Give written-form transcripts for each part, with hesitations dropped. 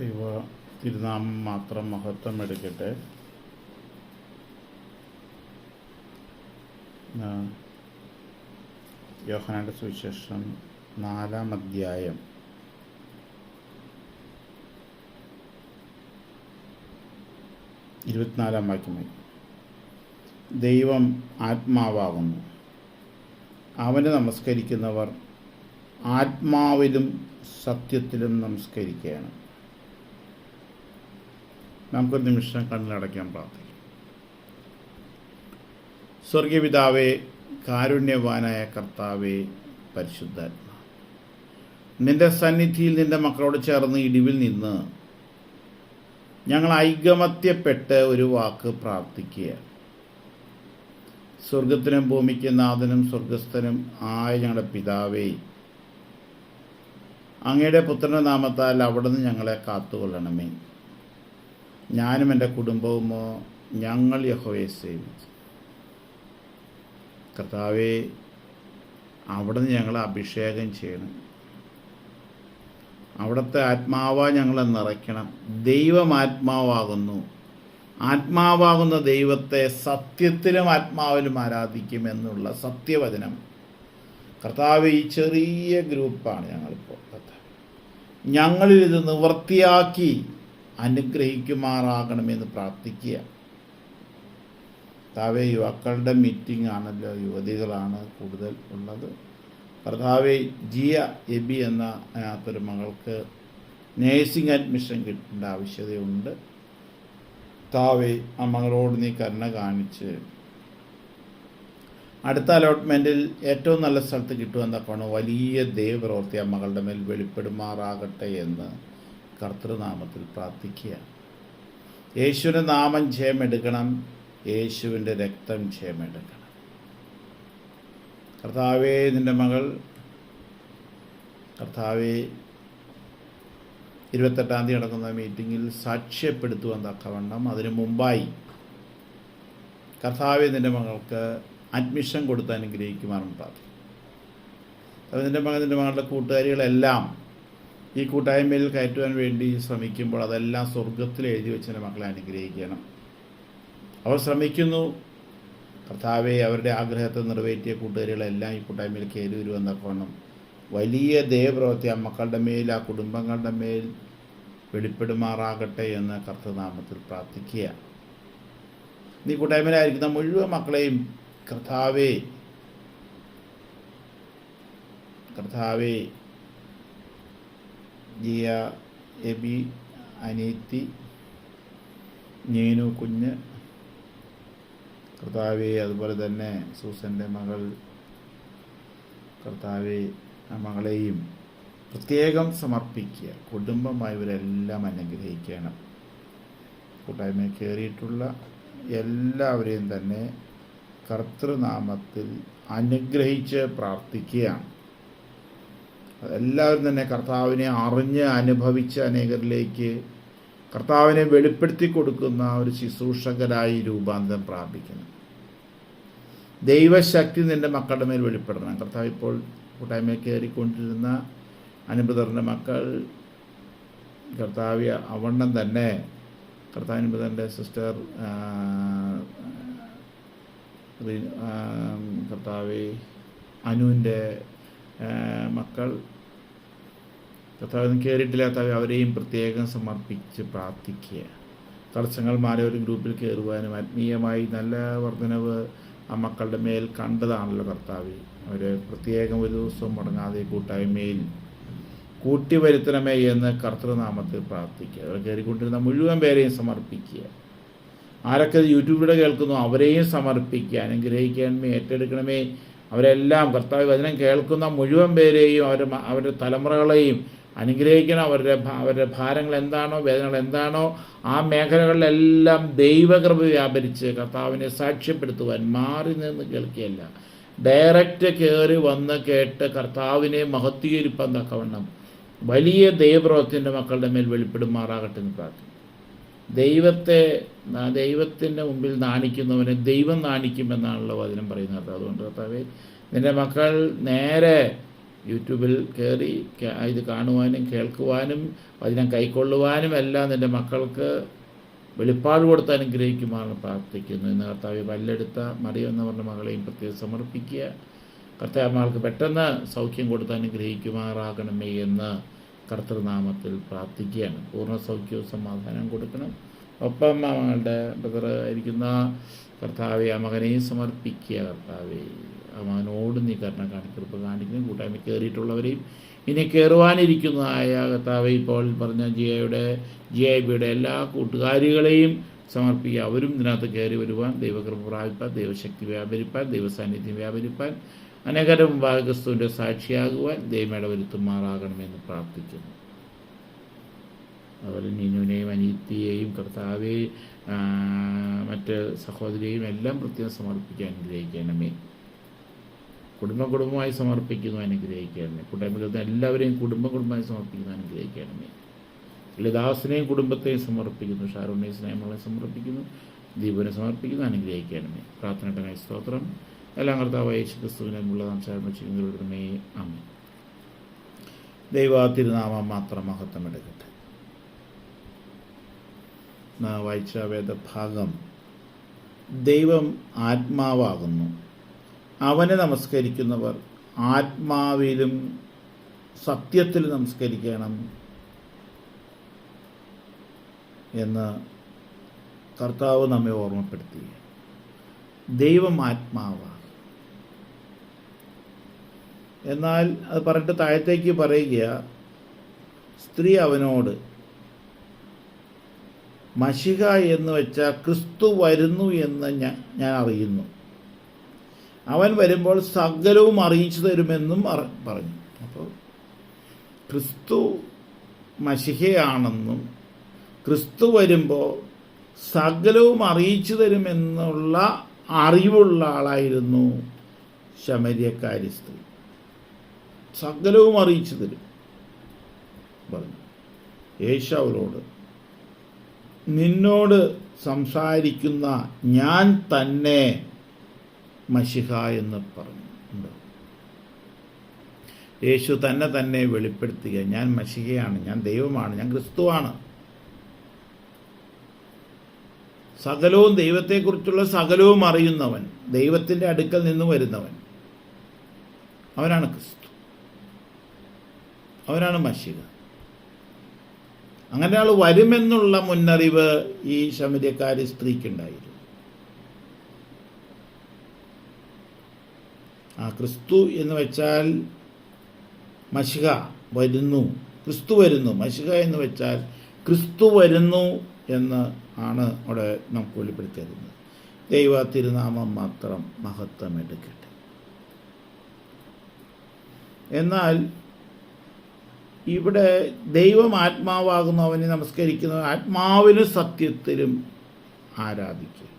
ദൈവ തിരുനാമം മാത്രം മഹത്വം എടുക്കട്ടെ. യോഹന്നാന്റെ സുവിശേഷം 4-ാം അധ്യായം 24-ാം വാക്യമായി, ദൈവം ആത്മാവാകുന്നു, അവനെ നമസ്കരിക്കുന്നവർ ആത്മാവിലും സത്യത്തിലും നമസ്കരിക്കുകയാണ്. നമുക്കൊരു നിമിഷം കണ്ണിലടയ്ക്കാൻ പ്രാർത്ഥിക്കാം. സ്വർഗീയ പിതാവേ, കാരുണ്യവാനായ കർത്താവേ, പരിശുദ്ധാത്മാ, നിന്റെ സന്നിധിയിൽ നിന്റെ മക്കളോട് ചേർന്ന് ഇടിവിൽ നിന്ന് ഞങ്ങൾ ഐകമത്യപ്പെട്ട് ഒരു വാക്ക് പ്രാർത്ഥിക്കുക. സ്വർഗത്തിനും ഭൂമിക്കും നാഥനും സ്വർഗസ്ഥനും ആയ ഞങ്ങളുടെ പിതാവേ, അങ്ങയുടെ പുത്രൻ്റെ നാമത്താൽ അവിടുന്ന് ഞങ്ങളെ കാത്തുകൊള്ളണമേ. ഞാനും എൻ്റെ കുടുംബവുമോ ഞങ്ങൾ യഹോവയെ സേവിച്ചു. കർത്താവേ, അവിടുന്ന് ഞങ്ങളെ അഭിഷേകം ചെയ്യണം. അവിടുത്തെ ആത്മാവാ ഞങ്ങളെ നിറയ്ക്കണം. ദൈവം ആത്മാവാകുന്നു. ആത്മാവാകുന്ന ദൈവത്തെ സത്യത്തിലും ആത്മാവിലും ആരാധിക്കുമെന്നുള്ള സത്യവചനം കർത്താവ്, ഈ ചെറിയ ഗ്രൂപ്പാണ് ഞങ്ങളിപ്പോൾ, ഞങ്ങളിൽ ഇത് നിവൃത്തിയാക്കി അനുഗ്രഹിക്കുമാറാകണമെന്ന് പ്രാർത്ഥിക്കുക. കർത്താവെ, യുവാക്കളുടെ മീറ്റിംഗ് ആണല്ലോ, യുവതികളാണ് കൂടുതൽ ഉള്ളത്. കർത്താവെ, ജിയ എബി എന്ന അതിനകത്തൊരു മകൾക്ക് നേഴ്സിംഗ് അഡ്മിഷൻ കിട്ടേണ്ട ആവശ്യതയുണ്ട്. കർത്താവെ, ആ മകളോട് നീ കരുണ കാണിച്ച് അടുത്ത അലോട്ട്മെൻറ്റിൽ ഏറ്റവും നല്ല സ്ഥലത്ത് കിട്ടുമെന്നൊക്കെയാണ് വലിയ ദൈവപ്രവൃത്തി ആ മകളുടെ മേൽ വെളിപ്പെടുമാറാകട്ടെ എന്ന് കർത്തൃനാമത്തിൽ പ്രാർത്ഥിക്കുക. യേശുവിൻ്റെ നാമം ജയമെടുക്കണം, യേശുവിൻ്റെ രക്തം ജയമെടുക്കണം. കർത്താവേ, നിൻ്റെ മകൾ കർത്താവേ 28-ാം തീയതി നടക്കുന്ന മീറ്റിങ്ങിൽ സാക്ഷ്യപ്പെടുത്തുവാൻ തക്കവണ്ണം അതിനു മുമ്പായി കർത്താവേ, നിൻ്റെ മകൾക്ക് അഡ്മിഷൻ കൊടുത്ത് അനുഗ്രഹിക്കുവാനും പ്രാർത്ഥിക്കും. അത് നിൻ്റെ മകളുടെ കൂട്ടുകാരികളെല്ലാം ഈ കൂട്ടായ്മയിൽ കയറ്റുവാൻ വേണ്ടി ശ്രമിക്കുമ്പോൾ അതെല്ലാം സ്വർഗത്തിൽ എഴുതി വെച്ച മക്കളെ അനുഗ്രഹിക്കണം. അവർ ശ്രമിക്കുന്നു. കർത്താവെ, അവരുടെ ആഗ്രഹത്തെ നിറവേറ്റിയ കൂട്ടുകാരികളെല്ലാം ഈ കൂട്ടായ്മയിൽ കയറി വരുമെന്നൊക്കെ വേണം വലിയ ദൈവപ്രവൃത്തി ആ മക്കളുടെ മേൽ, ആ കുടുംബങ്ങളുടെ മേൽ വെളിപ്പെടുമാറാകട്ടെ എന്ന് കർത്തൃനാമത്തിൽ പ്രാർത്ഥിക്കുക. ഈ കൂട്ടായ്മയിലായിരിക്കുന്ന മുഴുവൻ മക്കളെയും കർത്താവേ ജിയ എബി, അനീത്തി, നീനു കുഞ്ഞ്, കർത്താവെ, അതുപോലെ തന്നെ സൂസൻ്റെ മകൾ, കർത്താവെ, ആ മകളെയും പ്രത്യേകം സമർപ്പിക്കുക. കുടുംബമായവരെല്ലാം അനുഗ്രഹിക്കണം. കൂട്ടായ്മയിൽ കയറിയിട്ടുള്ള എല്ലാവരെയും തന്നെ കർത്തൃനാമത്തിൽ അനുഗ്രഹിച്ച് പ്രാർത്ഥിക്കുകയാണ്. എല്ലാവരും തന്നെ കർത്താവിനെ അറിഞ്ഞ് അനുഭവിച്ച് അനേകരിലേക്ക് കർത്താവിനെ വെളിപ്പെടുത്തി കൊടുക്കുന്ന ഒരു ശുശ്രൂഷകരായി രൂപാന്തരം പ്രാപിക്കണം. ദൈവശക്തി നിൻ്റെ മക്കളുടെ മേൽ വെളിപ്പെടണം. കർത്താവ്, ഇപ്പോൾ കൂട്ടായ്മയിൽ കയറിക്കൊണ്ടിരുന്ന അനുബ്രദറിൻ്റെ മക്കൾ കർത്താവ് അവണ്ണം തന്നെ കർത്താവിനുബ്രദറിൻ്റെ സിസ്റ്റർ കർത്താവ് അനുവിൻ്റെ മക്കൾ കർത്താവിന് കയറിയിട്ടില്ലാത്ത അവരെയും പ്രത്യേകം സമർപ്പിച്ച് പ്രാർത്ഥിക്കുക. തടസ്സങ്ങൾ മാറി ഒരു ഗ്രൂപ്പിൽ കയറുവാനും ആത്മീയമായി നല്ല വർധനവ് ആ മക്കളുടെ മേൽ കണ്ടതാണല്ലോ കർത്താവ്. അവരെ പ്രത്യേകം ഒരു ദിവസവും മുടങ്ങാതെ കൂട്ടായ്മയിൽ കൂട്ടിവരുത്തണമേ എന്ന് കർത്തൃനാമത്തിൽ പ്രാർത്ഥിക്കുക. അവർ കയറിക്കൊണ്ടിരുന്ന മുഴുവൻ പേരെയും സമർപ്പിക്കുക. ആരൊക്കെ യൂട്യൂബിലൂടെ കേൾക്കുന്നു അവരെയും സമർപ്പിക്കുക. അനുഗ്രഹിക്കണമേ, ഏറ്റെടുക്കണമേ. അവരെല്ലാം കർത്താവ് വചനം കേൾക്കുന്ന മുഴുവൻ പേരെയും അവരുടെ തലമുറകളെയും അനുഗ്രഹിക്കണം. അവരുടെ ഭാരങ്ങൾ എന്താണോ, വേദനകൾ എന്താണോ, ആ മേഖലകളിലെല്ലാം ദൈവകൃപ വ്യാപരിച്ച് കർത്താവിനെ സാക്ഷ്യപ്പെടുത്തുവാൻ മാറി നിന്ന് കേൾക്കുകയല്ല, ഡയറക്റ്റ് കയറി വന്ന് കേട്ട് കർത്താവിനെ മഹത്വീകരിപ്പാൻ തക്കവണ്ണം വലിയ ദൈവപ്രവൃത്തിൻ്റെ മക്കളുടെ മേൽ വെളിപ്പെടുമാറാകട്ടെ എന്ന് പ്രാർത്ഥിക്കും. ദൈവത്തിൻ്റെ മുമ്പിൽ നാണിക്കുന്നവനെ ദൈവം നാണിക്കുമെന്നാണല്ലോ വചനം പറയുന്നത്. അതുകൊണ്ട് കർത്താവേ, നിൻ്റെ മക്കൾ നേരെ യൂട്യൂബിൽ കയറി ഇത് കാണുവാനും കേൾക്കുവാനും വചനം കൈക്കൊള്ളുവാനും എല്ലാം നിൻ്റെ മക്കൾക്ക് വെളിപ്പാട് കൊടുത്ത് അനുഗ്രഹിക്കുമാറാണ് പ്രാർത്ഥിക്കുന്നു. ഇന്ന് കർത്താവ് പല്ലെടുത്ത മറിയം എന്ന് പറഞ്ഞ മകളെയും പ്രത്യേകം സമർപ്പിക്കുക. കർത്താവ് പെട്ടെന്ന് സൗഖ്യം കൊടുത്ത് അനുഗ്രഹിക്കുമാറാകണമേ എന്ന് കർത്തൃനാമത്തിൽ പ്രാർത്ഥിക്കുകയാണ്. പൂർണ്ണ സൗഖ്യവും സമാധാനം കൊടുക്കണം. ഒപ്പം മകളുടെ ബ്രദർ ആയിരിക്കുന്ന കർത്താവെ ആ മകനെയും സമർപ്പിക്കുക. കർത്താവെ ആ മകനോട് നീ കരുണ കൃപ കാണിക്കുന്നു. കൂട്ടായ്മ കയറിയിട്ടുള്ളവരെയും ഇനി കയറുവാനിരിക്കുന്നതായ കർത്താവെ ഇപ്പോൾ പറഞ്ഞ GIBയുടെ എല്ലാ കൂട്ടുകാരികളെയും സമർപ്പിക്കുക. അവരും ഇതിനകത്ത് കയറി വരുവാൻ, ദൈവകൃപ പ്രാപിപ്പാൻ, ദൈവശക്തി വ്യാപരിപ്പാൻ, ദൈവസാന്നിധ്യം വ്യാപരിപ്പാൻ, അനേകരുടെ മുമ്പാകെ ക്രിസ്തുവിൻ്റെ സാക്ഷിയാകുവാൻ ദൈവമേട വരുത്തുമാറാകണമെന്ന് പ്രാർത്ഥിക്കുന്നു. അതുപോലെ നീനുവിനെയും അനീത്തിയെയും കർത്താവെ മറ്റ് സഹോദരിയെയും എല്ലാം പ്രത്യേകം സമർപ്പിക്കാൻ അനുഗ്രഹിക്കണമേ. കുടുംബമായി സമർപ്പിക്കുന്നു, അനുഗ്രഹിക്കണമേ. കൂട്ടായ്മ എല്ലാവരെയും കുടുംബമായി സമർപ്പിക്കുന്നു, അനുഗ്രഹിക്കണമേ. ലളിദാസിനെയും കുടുംബത്തെയും സമർപ്പിക്കുന്നു, ഷാരോണിനെയും സ്നേഹങ്ങളെ സമർപ്പിക്കുന്നു, ദീപനെ സമർപ്പിക്കുന്നു, അനുഗ്രഹിക്കണമേ. പ്രാർത്ഥനയുടെ സ്തോത്രം. എല്ലാം കർത്താവ് യേശു ക്രിസ്തുവിനുള്ള സംസാരിക്കുന്നവരുടമേ. ആമേൻ. ദൈവത്തിരുനാമം മാത്രം മഹത്വം എടുക്കട്ടെ. വായിച്ച വേദഭാഗം, ദൈവം ആത്മാവാകുന്നു, അവനെ നമസ്കരിക്കുന്നവർ ആത്മാവിലും സത്യത്തിലും നമസ്കരിക്കണം എന്ന് കർത്താവ് നമ്മെ ഓർമ്മപ്പെടുത്തി. ദൈവം ആത്മാവാണ്. എന്നാൽ അത് പറഞ്ഞിട്ട് താഴത്തേക്ക് പറയുക, സ്ത്രീ അവനോട്, മശിഹ എന്ന് വെച്ചാൽ ക്രിസ്തു വരുന്നു എന്ന് ഞാൻ അറിയുന്നു, അവൻ വരുമ്പോൾ സകലവും അറിയിച്ചു തരുമെന്നും പറഞ്ഞു. അപ്പോൾ ക്രിസ്തു മശിഹയാണെന്നും ക്രിസ്തു വരുമ്പോൾ സകലവും അറിയിച്ചു തരുമെന്നുള്ള അറിവുള്ള ആളായിരുന്നു ശമര്യക്കാരി സ്ത്രീ. സകലവും അറിയിച്ചു തരും പറഞ്ഞു. യേശുവോട്, നിന്നോട് സംസാരിക്കുന്ന ഞാൻ തന്നെ മശിഹ എന്ന് പറഞ്ഞു. യേശു തന്നെ വെളിപ്പെടുത്തുക, ഞാൻ മശിഹയാണ്, ഞാൻ ദൈവമാണ്, ഞാൻ ക്രിസ്തുവാണ്. സകലവും ദൈവത്തെക്കുറിച്ചുള്ള സകലവും അറിയുന്നവൻ, ദൈവത്തിൻ്റെ അടുക്കൽ നിന്ന് വരുന്നവൻ, അവനാണ് ക്രിസ്തു, അവനാണ് മശിഹ. അങ്ങനെ ആൾ വരുമെന്നുള്ള മുന്നറിവ് ഈ ശമര്യക്കാരി സ്ത്രീക്കുണ്ടായിരുന്നു. ആ ക്രിസ്തു എന്ന് വെച്ചാൽ മശിഹ വരുന്നു, ക്രിസ്തു വരുന്നു. മശിഹ എന്ന് വെച്ചാൽ ക്രിസ്തു വരുന്നു എന്ന് ആണ് അവിടെ നമുക്ക് വെളിപ്പെടുത്തി തരുന്നത്. ദൈവ തിരുനാമം മാത്രം മഹത്വം എടുക്കട്ടെ. എന്നാൽ ഇവിടെ ദൈവം ആത്മാവാകുന്നു, അവനെ നമസ്കരിക്കുന്നു, ആത്മാവിനും സത്യത്തിലും ആരാധിക്കുക.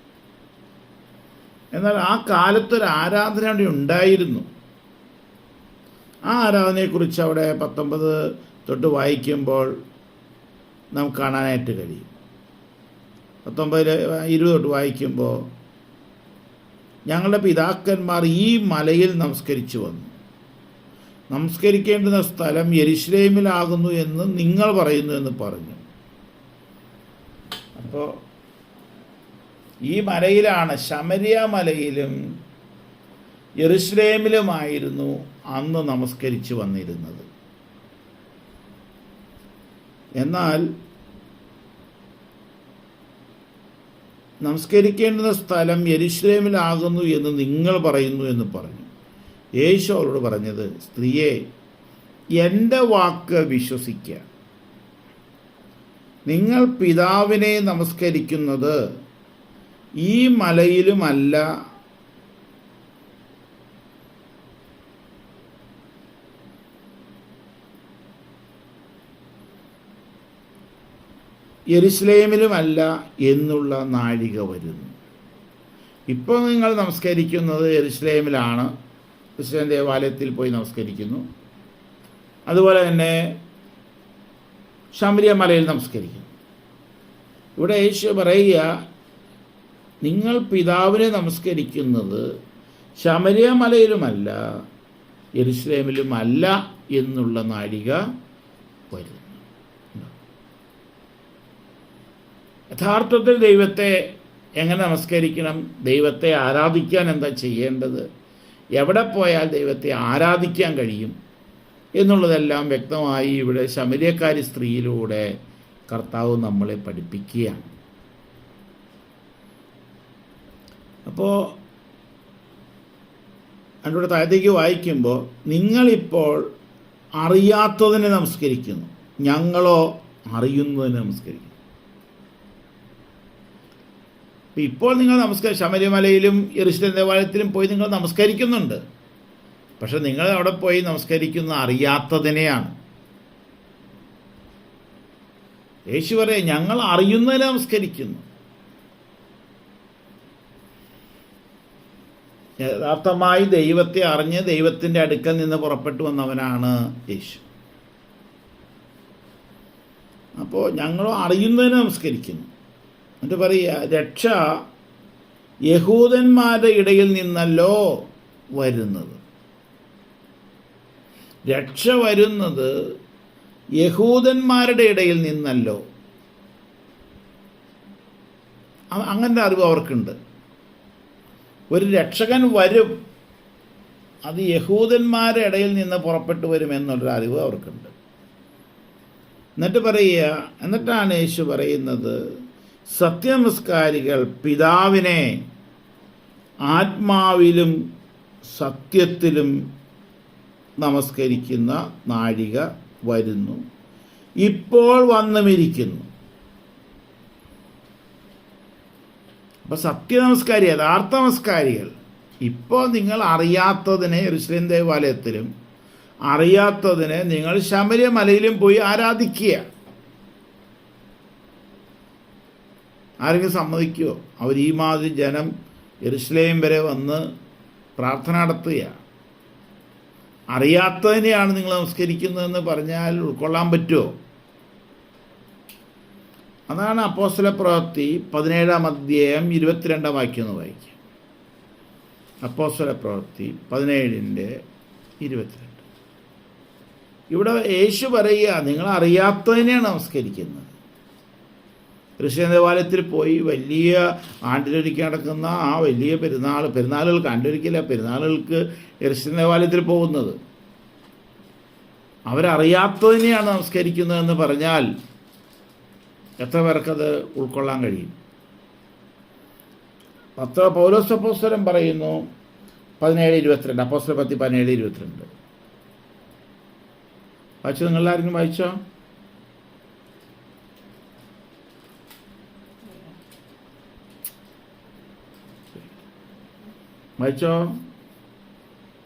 എന്നാൽ ആ കാലത്തൊരു ആരാധന അവിടെ ഉണ്ടായിരുന്നു. ആ ആരാധനയെക്കുറിച്ച് അവിടെ 19 തൊട്ട് വായിക്കുമ്പോൾ നമുക്ക് കാണാനായിട്ട് കഴിയും. 19-20 തൊട്ട് വായിക്കുമ്പോൾ, ഞങ്ങളുടെ പിതാക്കന്മാർ ഈ മലയിൽ നമസ്കരിച്ചു വന്നു, നമസ്കരിക്കേണ്ടുന്ന സ്ഥലം യെരുശലേമിലാകുന്നു എന്ന് നിങ്ങൾ പറയുന്നു എന്ന് പറഞ്ഞു. അപ്പോൾ ഈ മലയിലാണ്, ശമര്യ മലയിലും യെരുശലേമിലുമായിരുന്നു അന്ന് നമസ്കരിച്ചു വന്നിരുന്നത്. എന്നാൽ നമസ്കരിക്കേണ്ടുന്ന സ്ഥലം യെരുശലേമിലാകുന്നു എന്ന് നിങ്ങൾ പറയുന്നു എന്ന് പറഞ്ഞു. യേശു അവരോട് പറഞ്ഞത്, സ്ത്രീയെ, എൻ്റെ വാക്ക് വിശ്വസിക്കുക. നിങ്ങൾ പിതാവിനെ നമസ്കരിക്കുന്നത് ഈ മലയിലുമല്ല, യെരുശലേമിലുമല്ല എന്നുള്ള നാഴിക വരുന്നു. ഇപ്പോൾ നിങ്ങൾ നമസ്കരിക്കുന്നത് യെരുശലേമിലാണ്, ക്രിസ്ത്യൻ ദേവാലയത്തിൽ പോയി നമസ്കരിക്കുന്നു. അതുപോലെ തന്നെ ശമര്യ മലയിൽ നമസ്കരിക്കുന്നു. ഇവിടെ യേശു പറയുക, നിങ്ങൾ പിതാവിനെ നമസ്കരിക്കുന്നത് ശമര്യ മലയിലുമല്ല, യെരുശലേമിലും അല്ല എന്നുള്ള നാഴിക വരുന്നു. യഥാർത്ഥത്തിൽ ദൈവത്തെ എങ്ങനെ നമസ്കരിക്കണം, ദൈവത്തെ ആരാധിക്കാൻ എന്താ ചെയ്യേണ്ടത്, എവിടെ പോയാൽ ദൈവത്തെ ആരാധിക്കാൻ കഴിയും എന്നുള്ളതെല്ലാം വ്യക്തമായി ഇവിടെ ശമര്യക്കാരി സ്ത്രീയിലൂടെ കർത്താവ് നമ്മളെ പഠിപ്പിക്കുകയാണ്. അപ്പോൾ അതിലൂടെ താഴത്തേക്ക് വായിക്കുമ്പോൾ, നിങ്ങളിപ്പോൾ അറിയാത്തതിനെ നമസ്കരിക്കുന്നു, ഞങ്ങളോ അറിയുന്നതിനെ നമസ്കരിക്കുന്നു. ഇപ്പോൾ നിങ്ങൾ ശമര്യമലയിലും യെരുശലേം ദേവാലയത്തിലും പോയി നിങ്ങൾ നമസ്കരിക്കുന്നുണ്ട്. പക്ഷെ നിങ്ങൾ അവിടെ പോയി നമസ്കരിക്കുന്ന അറിയാത്തതിനെയാണ്. യേശു പറയും, ഞങ്ങൾ അറിയുന്നതിനെ നമസ്കരിക്കുന്നു. യഥാർത്ഥമായി ദൈവത്തെ അറിഞ്ഞ് ദൈവത്തിൻ്റെ അടുക്കൽ നിന്ന് പുറപ്പെട്ടു വന്നവനാണ് യേശു. അപ്പോൾ ഞങ്ങൾ അറിയുന്നതിനെ നമസ്കരിക്കുന്നു. എന്നിട്ട് പറയുക, രക്ഷ യഹൂദന്മാരുടെ ഇടയിൽ നിന്നല്ലോ വരുന്നത്. രക്ഷ വരുന്നത് യഹൂദന്മാരുടെ ഇടയിൽ നിന്നല്ലോ. അങ്ങനത്തെ അറിവ് അവർക്കുണ്ട്. ഒരു രക്ഷകൻ വരും, അത് യഹൂദന്മാരുടെ ഇടയിൽ നിന്ന് പുറപ്പെട്ടു വരുമെന്നുള്ളൊരു അറിവ് അവർക്കുണ്ട്. എന്നിട്ട് പറയുക, എന്നിട്ടാണ് യേശു പറയുന്നത്, സത്യനമസ്കാരികൾ പിതാവിനെ ആത്മാവിലും സത്യത്തിലും നമസ്കരിക്കുന്ന നാഴിക വരുന്നു, ഇപ്പോൾ വന്നുമിരിക്കുന്നു. അപ്പം സത്യനമസ്കാരി, യഥാർത്ഥ നമസ്കാരികൾ ഇപ്പോൾ നിങ്ങൾ അറിയാത്തതിനെ യെരുശലേം ദേവാലയത്തിലും അറിയാത്തതിനെ നിങ്ങൾ ശമര്യമലയിലും പോയി ആരാധിക്കുക. ആരെങ്കിലും സമ്മതിക്കുമോ? അവർ ഈ മാതിരി ജനം യെരുശലേം വരെ വന്ന് പ്രാർത്ഥന നടത്തുക. അറിയാത്തതിനെയാണ് നിങ്ങൾ നമസ്കരിക്കുന്നതെന്ന് പറഞ്ഞാൽ ഉൾക്കൊള്ളാൻ പറ്റുമോ? അതാണ് അപ്പോസ്തല പ്രവൃത്തി 17 അധ്യായം 22 വാക്യം ഒന്ന് വായിക്കുക. അപ്പോസ്തല പ്രവൃത്തി 17:22. ഇവിടെ യേശു പറയുക, നിങ്ങൾ അറിയാത്തതിനെയാണ് നമസ്കരിക്കുന്നത്. യെരുശലേം ദേവാലയത്തിൽ പോയി വലിയ ആണ്ടിലൊരിക്കൽ നടക്കുന്ന ആ വലിയ പെരുന്നാളുകൾക്ക്, ആണ്ടിലൊരിക്കല പെരുന്നാളുകൾക്ക് യെരുശലേം ദേവാലയത്തിൽ പോകുന്നത്. അവരറിയാത്തതിനെയാണ് നമസ്കരിക്കുന്നതെന്ന് പറഞ്ഞാൽ എത്ര പേർക്കത് ഉൾക്കൊള്ളാൻ കഴിയും? പൗലോസ് അപ്പോസ്തലൻ പറയുന്നു 17:22, അപ്പോസ്തല പ്രവൃത്തി 17:22. വായിച്ചോ? നിങ്ങളാരെങ്കിലും വായിച്ചോ? വായിച്ചോ?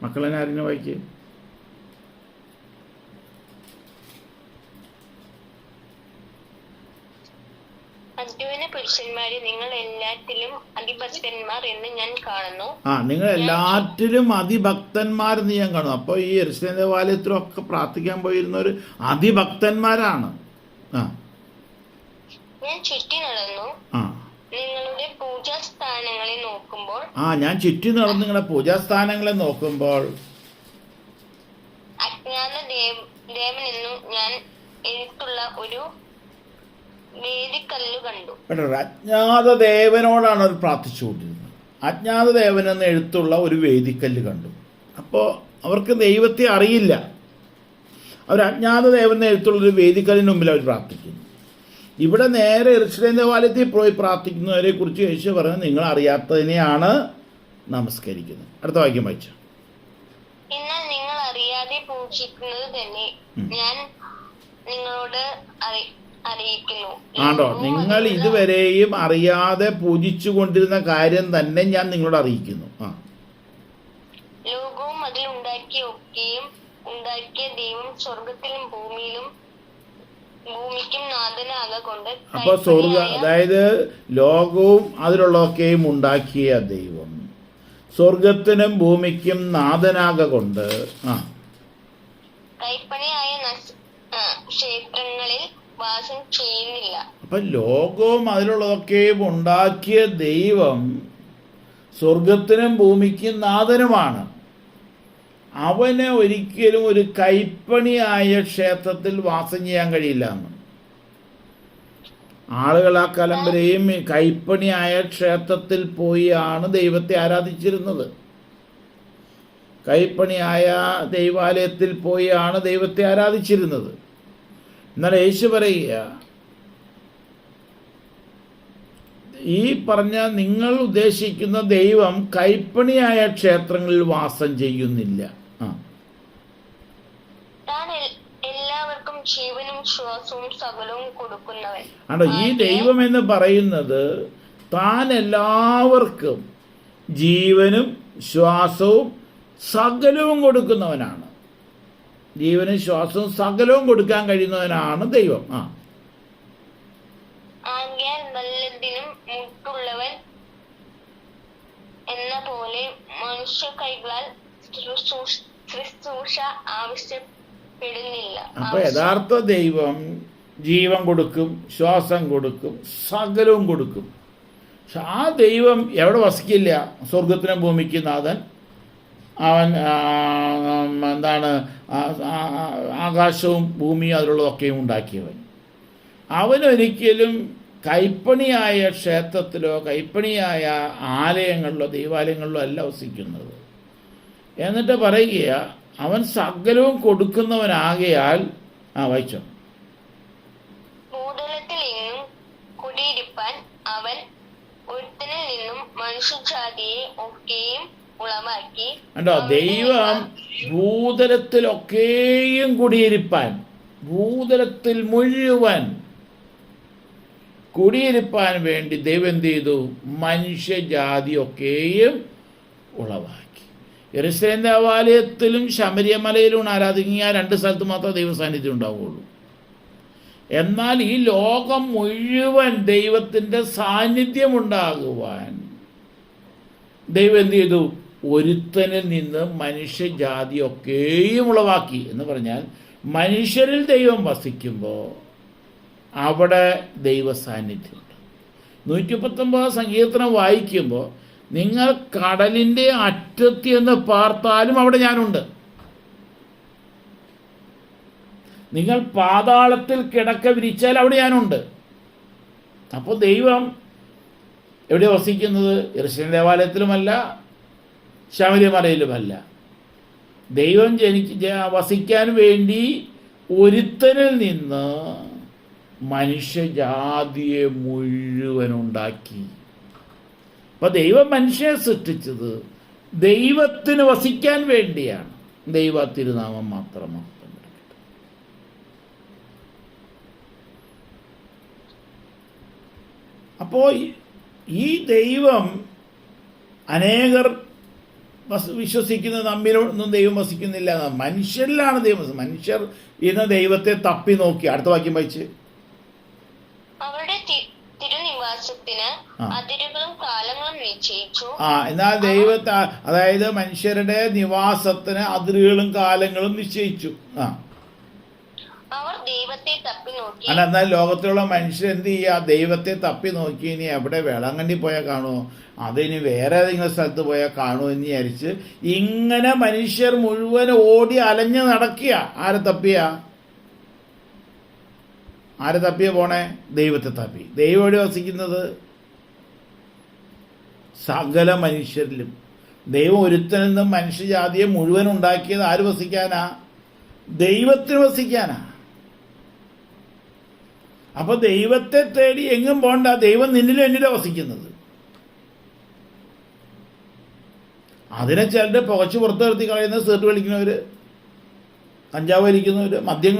മക്കളെ ആരെങ്കിലും വായിക്കേ? പുരുഷന്മാരെ, നിങ്ങൾ എല്ലാറ്റിലും അതിഭക്തന്മാർ എന്ന് ഞാൻ കാണുന്നു. നിങ്ങൾ എല്ലാറ്റിലും അതിഭക്തന്മാരെന്ന് ഞാൻ കാണുന്നു. അപ്പോൾ ഈ യെരുശലേം ദേവാലയത്തിലൊക്കെ പ്രാർത്ഥിക്കാൻ പോയിരുന്നവർ അതിഭക്തന്മാരാണ്. ഞാൻ ചുറ്റി നടന്നു നിങ്ങളുടെ പൂജാസ്ഥാനങ്ങളെ നോക്കുമ്പോൾ ഞാൻ ചുറ്റി നടന്ന് നിങ്ങളുടെ പൂജാസ്ഥാനങ്ങളെ നോക്കുമ്പോൾ അജ്ഞാത ദേവനെന്നും ഞാൻ എഴുത്തുള്ള ഒരു വേദിക്കല്ല് കണ്ടു. അജ്ഞാത ദേവനോടാണ് അവർ പ്രാർത്ഥിച്ചുകൊണ്ടിരുന്നത്. അജ്ഞാത ദേവനെന്ന് എഴുത്തുള്ള ഒരു വേദിക്കല്ല് കണ്ടു. അപ്പോൾ അവർക്ക് ദൈവത്തെ അറിയില്ല. അവർ അജ്ഞാത ദേവനെ എഴുത്തുള്ളൊരു വേദിക്കല്ലിന് മുമ്പിൽ അവർ പ്രാർത്ഥിക്കുന്നു. ഇവിടെ നേരെ യെരുശലേം ദേവാലയത്തിൽ പോയി പ്രാർത്ഥിക്കുന്നവരെ കുറിച്ച് യേശു പറയുന്നത്, നിങ്ങൾ അറിയാത്തതിനെയാണ് നമസ്കരിക്കുന്നത്. അടുത്ത വാക്യം വായിച്ചു. എന്നാൽ നിങ്ങൾ അറിയാതെ പൂജിക്കുന്നത് തന്നെ ഞാൻ നിങ്ങളോട് അറിയിക്കുന്നു. ആണോ? നിങ്ങൾ ഇതുവരെയും അറിയാതെ പൂജിച്ചു കൊണ്ടിരുന്ന കാര്യം തന്നെ ഞാൻ നിങ്ങളോട് അറിയിക്കുന്നു. ലോകവും അതിൽ ഉണ്ടാക്കിയ ദൈവം സ്വർഗത്തിലും ഭൂമിക്കും നാഥനാകൊണ്ട്. അപ്പൊ അതായത് ലോകവും അതിലുള്ളതൊക്കെയും ഉണ്ടാക്കിയ ദൈവം സ്വർഗത്തിനും ഭൂമിക്കും നാഥനാകൊണ്ട് കൈപ്പണിയായ ക്ഷേത്രങ്ങളിൽ വാസം ചെയ്യുന്നില്ല. അപ്പൊ ലോകവും അതിലുള്ളതൊക്കെയും ഉണ്ടാക്കിയ ദൈവം സ്വർഗത്തിനും ഭൂമിക്കും നാഥനുമാണ്. അവന് ഒരിക്കലും ഒരു കൈപ്പണിയായ ക്ഷേത്രത്തിൽ വാസം ചെയ്യാൻ കഴിയില്ല എന്ന്. ആളുകൾ ആ കാലം വരെയും കൈപ്പണിയായ ക്ഷേത്രത്തിൽ പോയാണ് ദൈവത്തെ ആരാധിച്ചിരുന്നത്. കൈപ്പണിയായ ദൈവാലയത്തിൽ പോയാണ് ദൈവത്തെ ആരാധിച്ചിരുന്നത്. എന്നാൽ യേശു പറയുക, ഈ പറഞ്ഞ നിങ്ങൾ ഉദ്ദേശിക്കുന്ന ദൈവം കൈപ്പണിയായ ക്ഷേത്രങ്ങളിൽ വാസം ചെയ്യുന്നില്ല. എല്ലാവർക്കും ജീവനും ശ്വാസവും സകലവും കൊടുക്കുന്നവൻ. ആണോ? ഈ ദൈവം എന്ന് പറയുന്നത് താൻ എല്ലാവർക്കും ജീവനും ശ്വാസവും സകലവും കൊടുക്കുന്നവനാണ്. ജീവനും ശ്വാസവും സകലവും കൊടുക്കാൻ കഴിയുന്നവനാണ് ദൈവം. ആകയാൽ നല്ലതിനും മുട്ടുള്ളവൻ എന്ന പോലെ മനുഷ്യ കൈകളാൽ ശുശ്രൂഷ ആവശ്യപ്പെടുന്നില്ല. അപ്പൊ യഥാർത്ഥ ദൈവം ജീവൻ കൊടുക്കും, ശ്വാസം കൊടുക്കും, സകലവും കൊടുക്കും. പക്ഷെ ആ ദൈവം എവിടെ വസിക്കില്ല? സ്വർഗത്തിനും ഭൂമിക്ക് നാഥൻ. അവൻ എന്താണ്? ആകാശവും ഭൂമിയും അതിലുള്ളതൊക്കെയും ഉണ്ടാക്കിയവൻ. അവനൊരിക്കലും കൈപ്പണിയായ ക്ഷേത്രത്തിലോ കൈപ്പണിയായ ആലയങ്ങളിലോ ദൈവാലയങ്ങളിലോ അല്ല വസിക്കുന്നത്. എന്നിട്ട് പറയുക, അവൻ സകലവും കൊടുക്കുന്നവനാകയാൽ വായിച്ചോ. ഭൂതലത്തിൽ നിന്നും കുടിയിരിപ്പാൻ അവൻ ഒരുത്തനിൽ നിന്നും മനുഷ്യജാതിയെ ഒക്കെയും ഉളവാക്കി. കണ്ടോ? ദൈവം ഭൂതലത്തിലൊക്കെയും കുടിയിരിപ്പാൻ, ഭൂതലത്തിൽ മുഴുവൻ കുടിയിരിപ്പാൻ വേണ്ടി ദൈവം എന്ത് ചെയ്തു? മനുഷ്യജാതിയൊക്കെയും ഉളവാക്കി. യെരൂശലേം ദേവാലയത്തിലും ശമരിയമലയിലും ആരാധിക്കുക, രണ്ട് സ്ഥലത്ത് മാത്രമേ ദൈവ സാന്നിധ്യം ഉണ്ടാവുകയുള്ളൂ. എന്നാൽ ഈ ലോകം മുഴുവൻ ദൈവത്തിൻ്റെ സാന്നിധ്യം ഉണ്ടാകുവാൻ ദൈവം എന്ത് ചെയ്തു? ഒരുത്തനിൽ നിന്ന് മനുഷ്യജാതിയൊക്കെയും ഉളവാക്കി. എന്ന് പറഞ്ഞാൽ മനുഷ്യരിൽ ദൈവം വസിക്കുമ്പോൾ അവിടെ ദൈവ സാന്നിധ്യമുണ്ട്. 119 സങ്കീർത്തനം വായിക്കുമ്പോൾ നിങ്ങൾ കടലിൻ്റെ അറ്റത്ത് എന്ന് പാർത്താലും അവിടെ ഞാനുണ്ട്, നിങ്ങൾ പാതാളത്തിൽ കിടക്ക വിരിച്ചാൽ അവിടെ ഞാനുണ്ട്. അപ്പോൾ ദൈവം എവിടെ വസിക്കുന്നത്? യെരൂശലേം ദേവാലയത്തിലുമല്ല, ശമരിയമലയിലുമല്ല. ദൈവം വസിക്കാൻ വേണ്ടി ഒരുത്തനിൽ നിന്ന് മനുഷ്യജാതിയെ മുഴുവൻ ഉണ്ടാക്കി. അപ്പം ദൈവം മനുഷ്യനെ സൃഷ്ടിച്ചത് ദൈവത്തിന് വസിക്കാൻ വേണ്ടിയാണ്. ദൈവ തിരുനാമം മാത്രമാണ്. അപ്പോൾ ഈ ദൈവം അനേകർ വിശ്വസിക്കുന്നത് നമ്മിലൊന്നും ദൈവം വസിക്കുന്നില്ല. മനുഷ്യരിലാണ് ദൈവം. മനുഷ്യർ ഇന്ന് ദൈവത്തെ തപ്പി നോക്കി. അടുത്ത വാക്യം വായിച്ച്. അവരുടെ തിരുനിവാസത്തിന് അതിരുകളും കാലങ്ങളും നിശ്ചയിച്ചു. എന്നാൽ ദൈവത്തെ, അതായത് മനുഷ്യരുടെ നിവാസത്തിന് അതിരുകളും കാലങ്ങളും നിശ്ചയിച്ചു. അവർ ദൈവത്തെ തപ്പി നോക്കി. എന്നാൽ ലോകത്തിലുള്ള മനുഷ്യർ എന്ത് ചെയ്യുക? ദൈവത്തെ തപ്പി നോക്കി. ഇനി എവിടെ വേളാങ്കണ്ണി പോയാൽ കാണുമോ, അതിനി വേറെ ഏതെങ്കിലും സ്ഥലത്ത് പോയാൽ കാണുമോ എന്ന് വിചാരിച്ച് ഇങ്ങനെ മനുഷ്യർ മുഴുവൻ ഓടി അലഞ്ഞ് നടക്കുക. ആരെ തപ്പിയ പോണേ? ദൈവത്തെ തപ്പി. ദൈവം എവിടെ വസിക്കുന്നത്? സകല മനുഷ്യരിലും. ദൈവം ഒരുത്തനിൽ നിന്നും മനുഷ്യജാതിയെ മുഴുവൻ ഉണ്ടാക്കിയത് ആര് വസിക്കാനാ? ദൈവത്തിന് വസിക്കാനാ. അപ്പൊ ദൈവത്തെ തേടി എങ്ങും പോണ്ട, ദൈവം നിന്നിലും എന്നിലും വസിക്കുന്നത്. അതിനെ ചിലർ പുകച്ച് പുറത്ത് നിർത്തി കളയുന്ന, സീർട്ട് വലിക്കുന്നവർ, കഞ്ചാവ് വലിക്കുന്നവർ, മദ്യം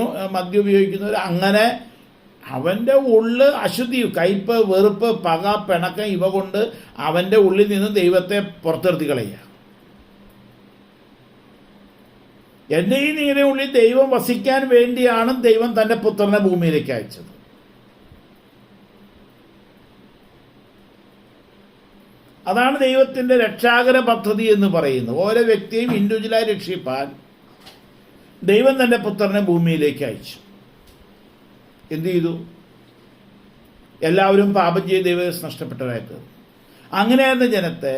ഉപയോഗിക്കുന്നവർ, അങ്ങനെ അവൻ്റെ ഉള്ളിൽ അശുദ്ധി, കയ്പ്, വെറുപ്പ്, പക, പിണക്കം ഇവ കൊണ്ട് അവൻ്റെ ഉള്ളിൽ നിന്ന് ദൈവത്തെ പുറത്തിർത്തി കളയുക. എൻ്റെയും നിങ്ങളുടെ ഉള്ളിൽ ദൈവം വസിക്കാൻ വേണ്ടിയാണ് ദൈവം തൻ്റെ പുത്രനെ ഭൂമിയിലേക്ക് അയച്ചത്. അതാണ് ദൈവത്തിൻ്റെ രക്ഷാകര പദ്ധതി എന്ന് പറയുന്നത്. ഓരോ വ്യക്തിയും ഇൻഡിവിജ്വലായി രക്ഷിപ്പാൻ ദൈവം തൻ്റെ പുത്രനെ ഭൂമിയിലേക്ക് അയച്ചു. എന്ത് ചെയ്തു? എല്ലാവരും പാപം ചെയ്ത് ദൈവം നഷ്ടപ്പെട്ടവരായി തീർന്നു. അങ്ങനെയായിരുന്ന ജനത്തെ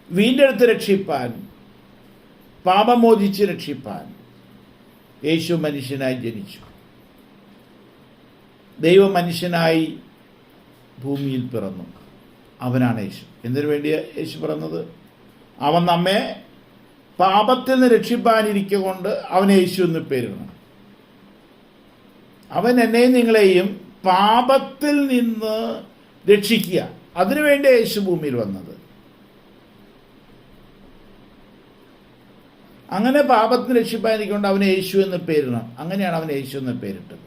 വീണ്ടെടുത്ത് രക്ഷിപ്പാൻ പാപം മോചിച്ച് രക്ഷിപ്പാൻ യേശു മനുഷ്യനായി ജനിച്ചു. ദൈവം മനുഷ്യനായി ഭൂമിയിൽ പിറന്നു. അവനാണ് യേശു. എന്തിനു വേണ്ടിയാണ് യേശു പിറന്നത്? അവൻ നമ്മെ പാപത്തിൽ നിന്ന് രക്ഷിപ്പാനിരിക്കൊണ്ട് അവന് യേശു എന്ന് പേരിടണം. അവൻ എന്നെയും നിങ്ങളെയും പാപത്തിൽ നിന്ന് രക്ഷിക്കുക. അതിനുവേണ്ടി യേശു ഭൂമിയിൽ വന്നത്. അങ്ങനെ പാപത്തിന് രക്ഷിപ്പാനിരിക്കൊണ്ട് അവന് യേശു എന്ന് പേരിടണം. അങ്ങനെയാണ് അവന് യേശു എന്ന് പേരിട്ടത്.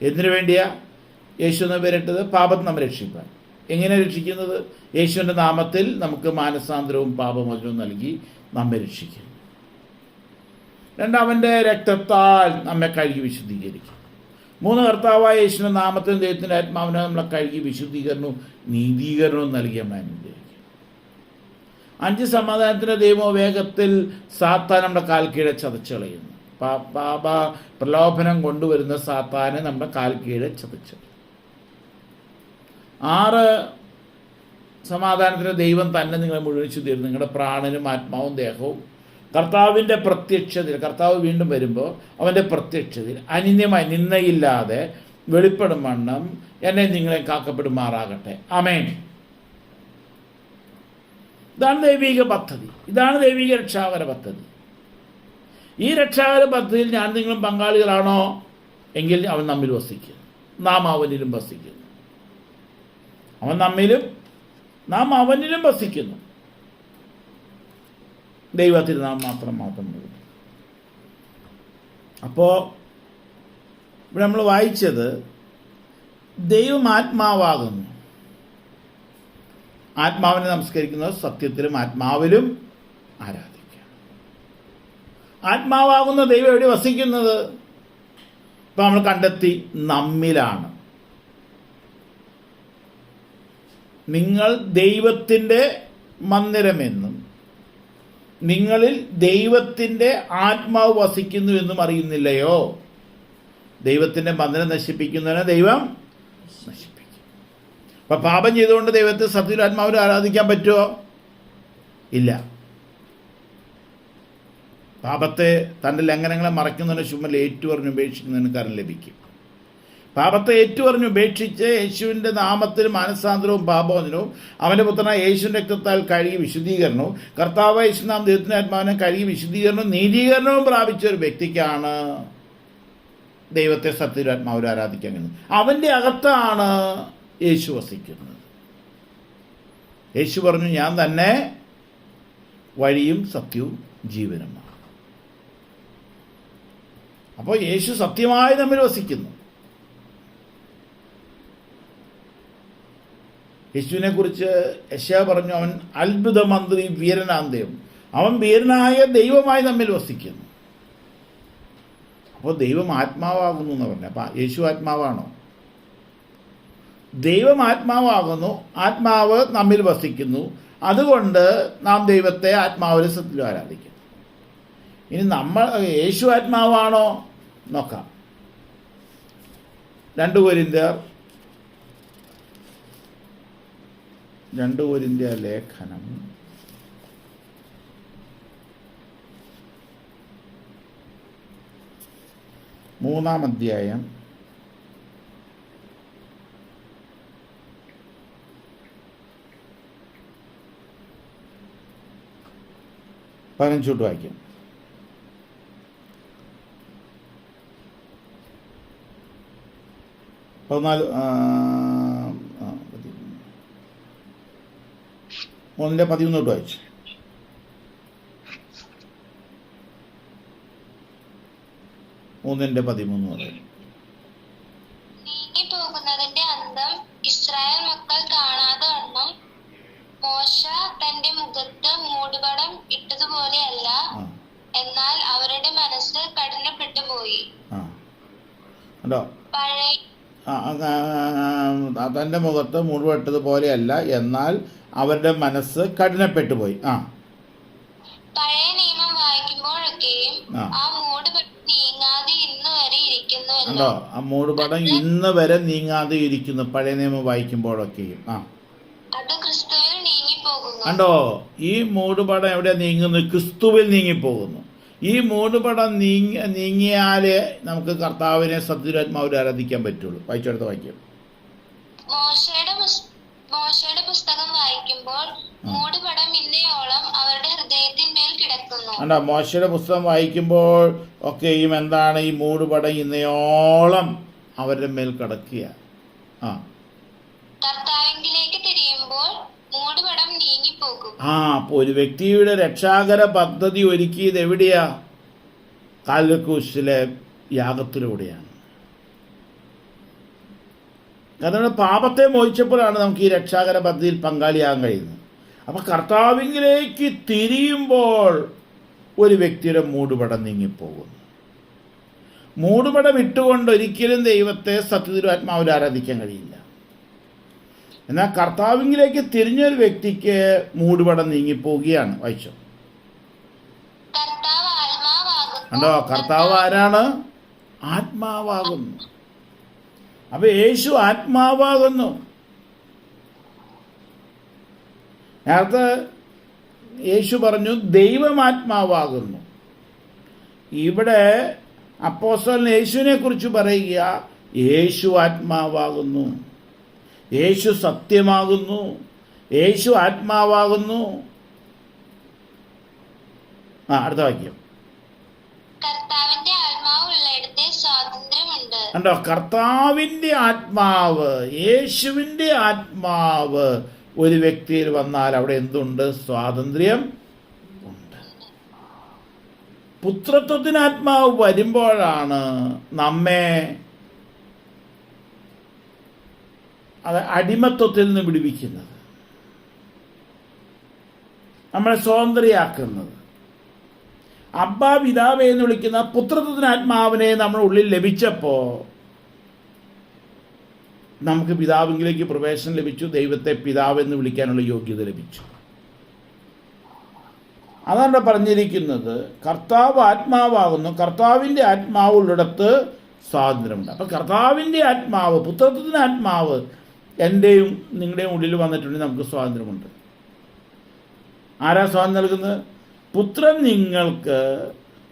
എന്തിനു വേണ്ടിയാ യേശു എന്ന് പേരിട്ടത്? പാപത്തിൽ നമ്മെ രക്ഷിപ്പാൻ. എങ്ങനെ രക്ഷിക്കുന്നത്? യേശുവിൻ്റെ നാമത്തിൽ നമുക്ക് മാനസാന്തരവും പാപമോചനവും നൽകി നമ്മെ രക്ഷിക്കുന്നു. രണ്ടാമൻ്റെ രക്തത്താൽ നമ്മെ കഴുകി വിശുദ്ധീകരിക്കും. മൂന്ന്, കർത്താവായ യേശുവിൻ്റെ നാമത്തിലും ദൈവത്തിൻ്റെ ആത്മാവിനെ നമ്മളെ കഴുകി വിശുദ്ധീകരണവും നീതീകരണവും നൽകിയ അനുഗ്രഹിക്കും. 5, സമാധാനത്തിൻ്റെ ദൈവമോ വേഗത്തിൽ സാത്താൻ നമ്മുടെ കാൽ കീഴെ ചതച്ച് കളയുന്നു. പാപ പ്രലോഭനം കൊണ്ടുവരുന്ന സാത്താനെ നമ്മുടെ കാൽ കീഴെ ചതച്ചു. 6, സമാധാനത്തിന് ദൈവം തന്നെ നിങ്ങളെ മുഴുവൻ ശുദ്ധീകരിക്കും. നിങ്ങളുടെ പ്രാണനും ആത്മാവും ദേഹവും കർത്താവിൻ്റെ പ്രത്യക്ഷതയിൽ, കർത്താവ് വീണ്ടും വരുമ്പോൾ അവൻ്റെ പ്രത്യക്ഷതയിൽ അനിന്യമായി നിന്നയില്ലാതെ വെളിപ്പെടും വണ്ണം എന്നെ നിങ്ങളെ കാക്കപ്പെടുമാറാകട്ടെ. ആമേൻ. ഇതാണ് ദൈവിക പദ്ധതി. ഇതാണ് ദൈവിക രക്ഷാകര പദ്ധതി. ഈ രക്ഷാകര പദ്ധതിയിൽ ഞാൻ നിങ്ങളും പങ്കാളികളാണോ എങ്കിൽ അവൻ നമ്മിൽ വസിക്കുന്നു, നാം അവനിലും വസിക്കുന്നു. അവൻ നമ്മിലും നാം അവനിലും വസിക്കുന്നു. ദൈവത്തിൽ നാം മാത്രം. അപ്പോൾ ഇവിടെ നമ്മൾ വായിച്ചത് ദൈവം ആത്മാവാകുന്നു. ആത്മാവിനെ നമസ്കരിക്കുന്നത് സത്യത്തിലും ആത്മാവിലും ആരാധിക്കുക. ആത്മാവാകുന്ന ദൈവം എവിടെ വസിക്കുന്നത്? ഇപ്പം നമ്മൾ കണ്ടെത്തി, നമ്മിലാണ്. നിങ്ങൾ ദൈവത്തിൻ്റെ മന്ദിരമെന്നും നിങ്ങളിൽ ദൈവത്തിൻ്റെ ആത്മാവ് വസിക്കുന്നു എന്നും അറിയുന്നില്ലയോ? ദൈവത്തിൻ്റെ മന്ദിരം നശിപ്പിക്കുന്നതിനെ ദൈവം നശിപ്പിക്കും. അപ്പം പാപം ചെയ്തുകൊണ്ട് ദൈവത്തെ സത്യത്തിൽ ആത്മാവിൽ ആരാധിക്കാൻ പറ്റുമോ? ഇല്ല. പാപത്തെ, തൻ്റെ ലംഘനങ്ങളെ മറയ്ക്കുന്നതിന് ചുമൽ ഏറ്റുപറഞ്ഞ് ഉപേക്ഷിക്കുന്നതിന് കാരണം ലഭിക്കും. പാപത്തെ ഏറ്റുപറഞ്ഞ് ഉപേക്ഷിച്ച് യേശുവിൻ്റെ നാമത്തിൽ മാനസാന്തരവും പാപമോചനവും അവൻ്റെ പുത്രനായ യേശുവിൻ്റെ രക്തത്താൽ കഴുകി വിശുദ്ധീകരണവും കർത്താവ് യേശുനാം ദൈവത്തിൻ്റെ ആത്മാവിനെ കഴുകി വിശുദ്ധീകരണവും നീതീകരണവും പ്രാപിച്ച ഒരു വ്യക്തിക്കാണ് ദൈവത്തെ സത്യത്തിൽ ആത്മാവിൽ ആരാധിക്കാൻ കഴിയുന്നത്. അവൻ്റെ അകത്താണ് യേശു വസിക്കുന്നത്. യേശു പറഞ്ഞു, ഞാൻ തന്നെ വഴിയും സത്യവും ജീവനുമാണ്. അപ്പോൾ യേശു സത്യമായി നമ്മിൽ വസിക്കുന്നു. യേശുവിനെ കുറിച്ച് യെശയ്യാ പറഞ്ഞു, അവൻ അത്ഭുത മന്ത്രി, വീരനാന്തയം. അവൻ വീരനായ ദൈവമായി നമ്മിൽ വസിക്കുന്നു. അപ്പോൾ ദൈവം ആത്മാവാകുന്നു എന്ന് പറഞ്ഞു. അപ്പം യേശു ആത്മാവാണോ? ദൈവം ആത്മാവാകുന്നു, ആത്മാവ് നമ്മിൽ വസിക്കുന്നു. അതുകൊണ്ട് നാം ദൈവത്തെ ആത്മാവിൽ സത്യത്തിൽ ആരാധിക്കും. ഇനി യേശു ആത്മാവാണോ നോക്കാം. 2 കൊരിന്ത്യർ ലേഖനം 3-ാം അധ്യായം 15 വായിക്കാം. 3:13 വായിച്ചു. നീങ്ങിപ്പോകുന്നതിന്റെ അന്തം ഇസ്രായേൽ മക്കൾ കാണാതെ വണ്ണം മോശ തന്റെ മുഖത്ത് മൂടുപടം ഇട്ടതുപോലെയല്ല, എന്നാൽ അവരുടെ മനസ്സ് കഠിനപ്പെട്ടു പോയി. തൻ്റെ മുഖത്ത് മൂടുപെട്ടത് പോലെയല്ല, എന്നാൽ അവരുടെ മനസ്സ് കഠിനപ്പെട്ടു പോയി. പഴയ നിയമം വായിക്കുമ്പോഴൊക്കെയും ആ മൂടുപടം നീങ്ങാതെ ഇന്ന് വരെ ഇരിക്കുന്നു. ആ മൂടുപടം ഇന്ന് വരെ നീങ്ങാതെ ഇരിക്കുന്നു. പഴയ നിയമം വായിക്കുമ്പോഴൊക്കെയും അത് ക്രിസ്തുവിൽ നീങ്ങിപ്പോകും. നീങ്ങിപ്പോകുന്നു. കണ്ടോ, ഈ മൂടുപടം എവിടെ നീങ്ങുന്നു? ക്രിസ്തുവിൽ നീങ്ങിപ്പോകുന്നു. ഈ മൂടുപടം നീങ്ങിയാലേ നമുക്ക് കർത്താവിനെ സത്യാത്മാവിൽ ആരാധിക്കാൻ പറ്റുള്ളൂ. വായിച്ചെടുത്ത വാക്യം. മോശയുടെ പുസ്തകം വായിക്കുമ്പോൾ മൂടുപടം ഇന്നയോളം അവരുടെ ഹൃദയത്തിന്മേൽ കിടക്കുന്നു. കണ്ടോ, മോശയുടെ പുസ്തകം വായിക്കുമ്പോൾ ഒക്കെയും എന്താണ്? ഈ മൂടുപടം ഇന്നയോളം അവരുടെ മേൽ കിടക്കുക. കർത്താവിലേക്ക് തിരിയുമ്പോൾ മൂടുപടം നീങ്ങിപ്പോകും. അപ്പോൾ ഒരു വ്യക്തിയുടെ രക്ഷാകര പദ്ധതി ഒരുക്കിയത് എവിടെയാ? കാൽവരി യാഗത്തിലൂടെയാണ്. കാരണം പാപത്തെ മോചിച്ചപ്പോഴാണ് നമുക്ക് ഈ രക്ഷാകര പദ്ധതിയിൽ പങ്കാളിയാകാൻ കഴിയുന്നത്. അപ്പം കർത്താവിലേക്ക് തിരിയുമ്പോൾ ഒരു വ്യക്തിയുടെ മൂടുപടം നീങ്ങിപ്പോകുന്നു. മൂടുപടം ഇട്ടുകൊണ്ട് ഒരിക്കലും ദൈവത്തെ സത്യത്തിലും ആത്മാവിൽ ആരാധിക്കാൻ കഴിയില്ല. എന്നാൽ കർത്താവിലേക്ക് തിരിഞ്ഞൊരു വ്യക്തിക്ക് മൂടുപടം നീങ്ങിപ്പോവുകയാണ്. വായിച്ചോ. കണ്ടോ, കർത്താവ് ആരാണ്? ആത്മാവാകുന്നു. അപ്പൊ യേശു ആത്മാവാകുന്നു. നേരത്തെ യേശു പറഞ്ഞു ദൈവം ആത്മാവാകുന്നു. ഇവിടെ അപ്പോസ്തലൻ യേശുവിനെ കുറിച്ച് പറയുക, യേശു ആത്മാവാകുന്നു, യേശു സത്യമാകുന്നു, യേശു ആത്മാവാകുന്നു. അടുത്ത വാക്യം. കണ്ടോ, കർത്താവിൻ്റെ ആത്മാവ്, യേശുവിൻ്റെ ആത്മാവ് ഒരു വ്യക്തിയിൽ വന്നാൽ അവിടെ എന്തുണ്ട്? സ്വാതന്ത്ര്യം ഉണ്ട്. പുത്രത്വത്തിന് ആത്മാവ് വരുമ്പോഴാണ് നമ്മെ അടിമത്വത്തിൽ നിന്ന് വിടുവിക്കുന്നത്, നമ്മളെ സ്വതന്ത്രയാക്കുന്നത്. അബ്ബാ പിതാവേ എന്ന് വിളിക്കുന്ന പുത്രത്വത്തിന് ആത്മാവിനെ നമ്മുടെ ഉള്ളിൽ ലഭിച്ചപ്പോൾ നമുക്ക് പിതാവിലേക്ക് പ്രവേശനം ലഭിച്ചു, ദൈവത്തെ പിതാവെന്ന് വിളിക്കാനുള്ള യോഗ്യത ലഭിച്ചു. അതാണ് പറഞ്ഞിരിക്കുന്നത്, കർത്താവ് ആത്മാവാകുന്നു, കർത്താവിൻ്റെ ആത്മാവുള്ളിടത്ത് സ്വാതന്ത്ര്യമുണ്ട്. അപ്പം കർത്താവിൻ്റെ ആത്മാവ്, പുത്രത്വത്തിൻ്റെ ആത്മാവ് എൻ്റെയും നിങ്ങളുടെയും ഉള്ളിൽ വന്നിട്ടുണ്ടെങ്കിൽ നമുക്ക് സ്വാതന്ത്ര്യമുണ്ട്. ആരാ സ്വാതന്ത്ര്യം നൽകുന്നത്? പുത്രൻ നിങ്ങൾക്ക്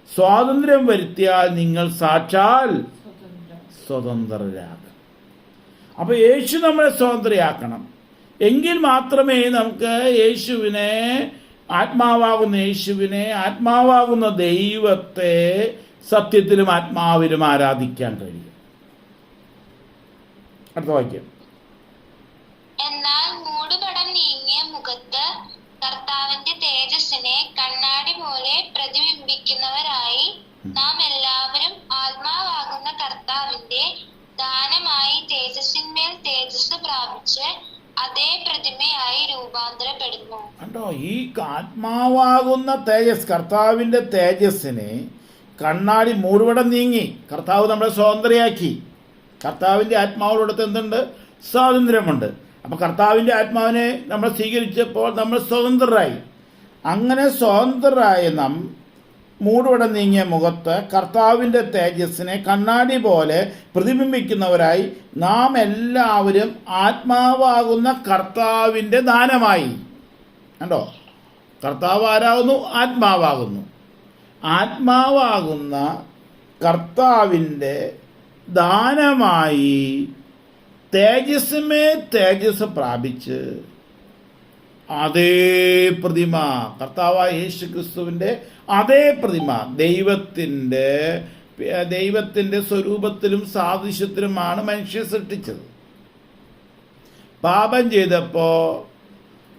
സ്വാതന്ത്ര്യം വരുത്തിയാൽ നിങ്ങൾ സാക്ഷാൽ സ്വതന്ത്രരാകും. അപ്പോൾ യേശു നമ്മളെ സ്വതന്ത്രയാക്കണം. എങ്കിൽ മാത്രമേ നമുക്ക് യേശുവിനെ, ആത്മാവാകുന്ന യേശുവിനെ, ആത്മാവാകുന്ന ദൈവത്തെ സത്യത്തിലും ആത്മാവിലും ആരാധിക്കാൻ കഴിയും. അടുത്ത വാക്യം. എന്നാൽ മൂടുപടം നീങ്ങിയ മുഖത്ത് കർത്താവിന്റെ തേജസ്സിനെ കണ്ണാടി പോലെ പ്രതിബിംബിക്കുന്നവരായി നാം എല്ലാവരും ആത്മാവാകുന്ന കർത്താവിന്റെ ദാനമായി തേജസ്സിന്മേൽ തേജസ് പ്രാപിച്ച് അതേ പ്രതിമയായി രൂപാന്തരപ്പെടുന്നു. കണ്ടോ, ഈ ആത്മാവാകുന്ന തേജസ്, കർത്താവിന്റെ തേജസ്സിനെ കണ്ണാടി മൂടുപടം നീങ്ങി, കർത്താവ് നമ്മളെ സ്വതന്ത്രയാക്കി. കർത്താവിന്റെ ആത്മാവിനോടത്ത് എന്തുണ്ട്? സ്വാതന്ത്ര്യമുണ്ട്. അപ്പം കർത്താവിൻ്റെ ആത്മാവിനെ നമ്മൾ സ്വീകരിച്ചപ്പോൾ നമ്മൾ സ്വതന്ത്രരായി. അങ്ങനെ സ്വതന്ത്രരായ നാം മൂടുപടം നീങ്ങിയ മുഖത്ത് കർത്താവിൻ്റെ തേജസ്സിനെ കണ്ണാടി പോലെ പ്രതിബിംബിക്കുന്നവരായി നാം എല്ലാവരും ആത്മാവാകുന്ന കർത്താവിൻ്റെ ദാനമായി. കണ്ടോ, കർത്താവ് ആരാകുന്നു? ആത്മാവാകുന്നു. ആത്മാവാകുന്ന കർത്താവിൻ്റെ ദാനമായി തേജസ്സമേ തേജസ് പ്രാപിച്ച് അതേ പ്രതിമ, കർത്താവായ യേശു ക്രിസ്തുവിൻ്റെ അതേ പ്രതിമ, ദൈവത്തിൻ്റെ സ്വരൂപത്തിലും സാദൃശ്യത്തിലുമാണ് മനുഷ്യനെ സൃഷ്ടിച്ചത്. പാപം ചെയ്തപ്പോൾ